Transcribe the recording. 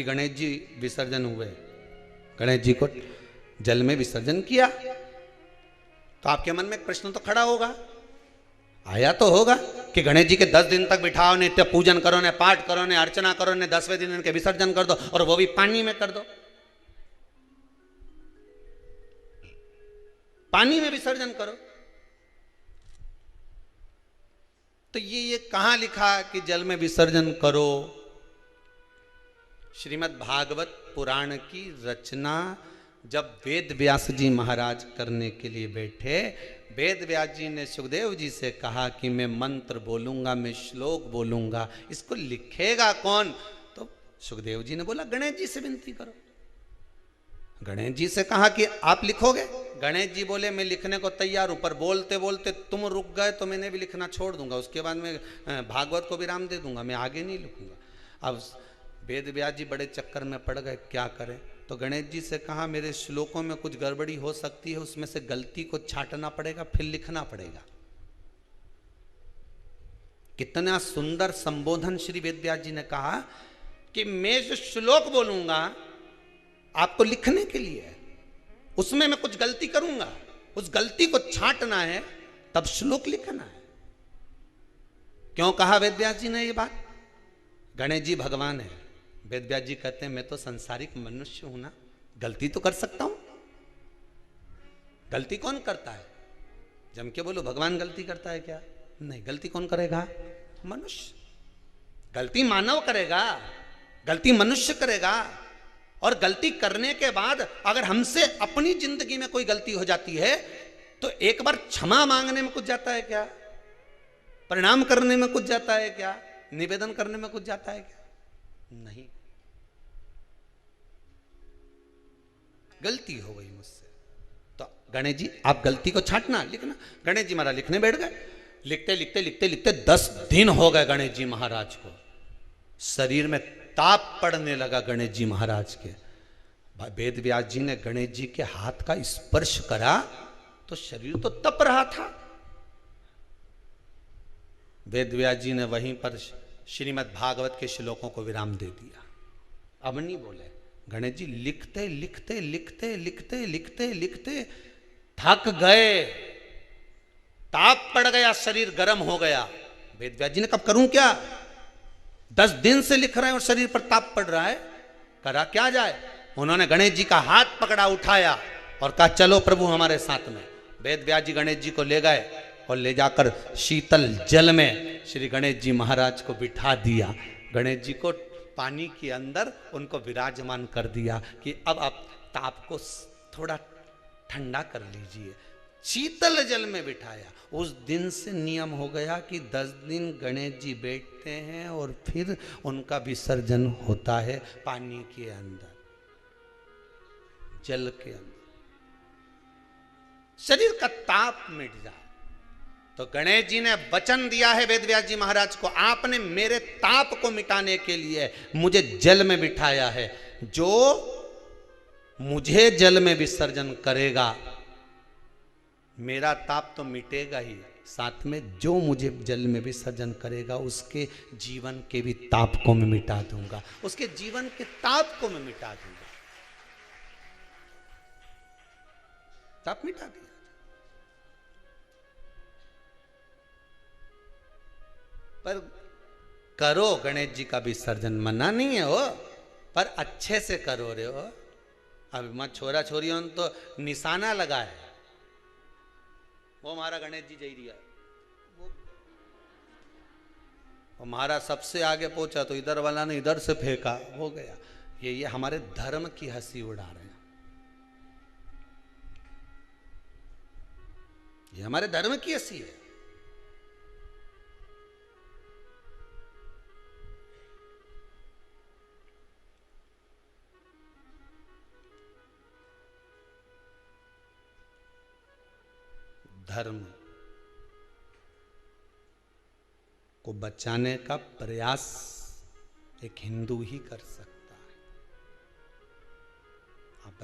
गणेश जी विसर्जन हुए, गणेश जी को जल में विसर्जन किया, तो आपके मन में एक प्रश्न तो खड़ा होगा, आया तो होगा कि गणेश जी के 10 दिन तक बिठाओ, नित्य पूजन करो, ने पाठ करो, ने अर्चना करो, ने 10वें दिन इनके विसर्जन कर दो, और वो भी पानी में कर दो, पानी में विसर्जन करो। तो ये कहां लिखा कि जल में विसर्जन करो? श्रीमद् भागवत पुराण की रचना जब वेद व्यास जी महाराज करने के लिए बैठे, वेद व्यास जी ने सुखदेव जी से कहा कि मैं मंत्र बोलूंगा, मैं श्लोक बोलूंगा, इसको लिखेगा कौन? तो सुखदेव जी ने बोला गणेश जी से विनती करो। गणेश जी से कहा कि आप लिखोगे? गणेश जी बोले मैं लिखने को तैयार हूं, पर बोलते बोलते तुम रुक गए तो मैंने भी लिखना छोड़ दूंगा, उसके बाद मैं भागवत को विराम दे दूंगा, मैं आगे नहीं लिखूंगा। अब वेद व्यास जी बड़े चक्कर में पड़ गए, क्या करें? तो गणेश जी से कहा मेरे श्लोकों में कुछ गड़बड़ी हो सकती है, उसमें से गलती को छांटना पड़ेगा, फिर लिखना पड़ेगा। कितना सुंदर संबोधन श्री वेद व्यास जी ने कहा कि मैं जो श्लोक बोलूंगा आपको लिखने के लिए है, उसमें मैं कुछ गलती करूंगा, उस गलती को छांटना है, तब श्लोक लिखना है। क्यों कहा वेद व्यास जी ने ये बात? गणेश जी भगवान है, वेद व्यास जी कहते हैं मैं तो संसारिक मनुष्य हूं ना, गलती तो कर सकता हूं। गलती कौन करता है? जम के बोलो, भगवान गलती करता है क्या? नहीं, गलती कौन करेगा? मनुष्य। गलती मानव करेगा, गलती मनुष्य करेगा। और गलती करने के बाद अगर हमसे अपनी जिंदगी में कोई गलती हो जाती है तो एक बार क्षमा मांगने में कुछ जाता है क्या? प्रणाम करने में कुछ जाता है क्या? निवेदन करने में कुछ जाता है क्या? नहीं। गलती हो गई मुझसे, तो गणेश जी आप गलती को छांटना, लिखना। गणेश जी महाराज लिखने बैठ गए, लिखते लिखते लिखते लिखते 10 दिन हो गए गणेश जी महाराज को। शरीर में ताप पड़ने लगा गणेश जी महाराज के। वेद व्यास जी ने गणेश जी के हाथ का स्पर्श करा तो शरीर तो तप रहा था। वेद व्यास जी ने वहीं पर श्रीमद् भागवत के श्लोकों को विराम दे दिया, अब नहीं बोले। गणेश जी लिखते लिखते लिखते लिखते लिखते लिखते थक गए, ताप पड़ गया, शरीर गर्म हो गया। वेद व्यास जी ने कब करूं क्या, 10 दिन से लिख रहे हैं और शरीर पर ताप पड़ रहा है, करा क्या जाए। उन्होंने गणेश जी का हाथ पकड़ा, उठाया और कहा चलो प्रभु हमारे साथ में। वेद व्यास जी गणेश जी को ले गए और ले जाकर शीतल जल में श्री गणेश जी महाराज को बिठा दिया। गणेश जी को पानी के अंदर उनको विराजमान कर दिया कि अब आप ताप को थोड़ा ठंडा कर लीजिए। शीतल जल में बिठाया। उस दिन से नियम हो गया कि 10 दिन गणेश जी बैठते हैं और फिर उनका विसर्जन होता है पानी के अंदर, जल के अंदर, शरीर का ताप मिट जाए। तो गणेश जी ने वचन दिया है वेद व्यास जी महाराज को, आपने मेरे ताप को मिटाने के लिए मुझे जल में बिठाया है, जो मुझे जल में विसर्जन करेगा मेरा ताप तो मिटेगा ही, साथ में जो मुझे जल में विसर्जन करेगा उसके जीवन के भी ताप को मैं मिटा दूंगा, उसके जीवन के ताप को मैं मिटा दूंगा। ताप मिटा दिया। पर करो गणेश जी का विसर्जन, मना नहीं है हो, पर अच्छे से करो रे हो। अब मैं छोरा छोरियों ने तो निशाना लगाए, वो हमारा गणेश जी जई रिया, वो हमारा सबसे आगे पहुंचा तो इधर वाला ने इधर से फेंका, हो गया। ये हमारे धर्म की हंसी उड़ा रहे हैं, ये हमारे धर्म की हंसी है। धर्म को बचाने का प्रयास एक हिंदू ही कर सकता है। आप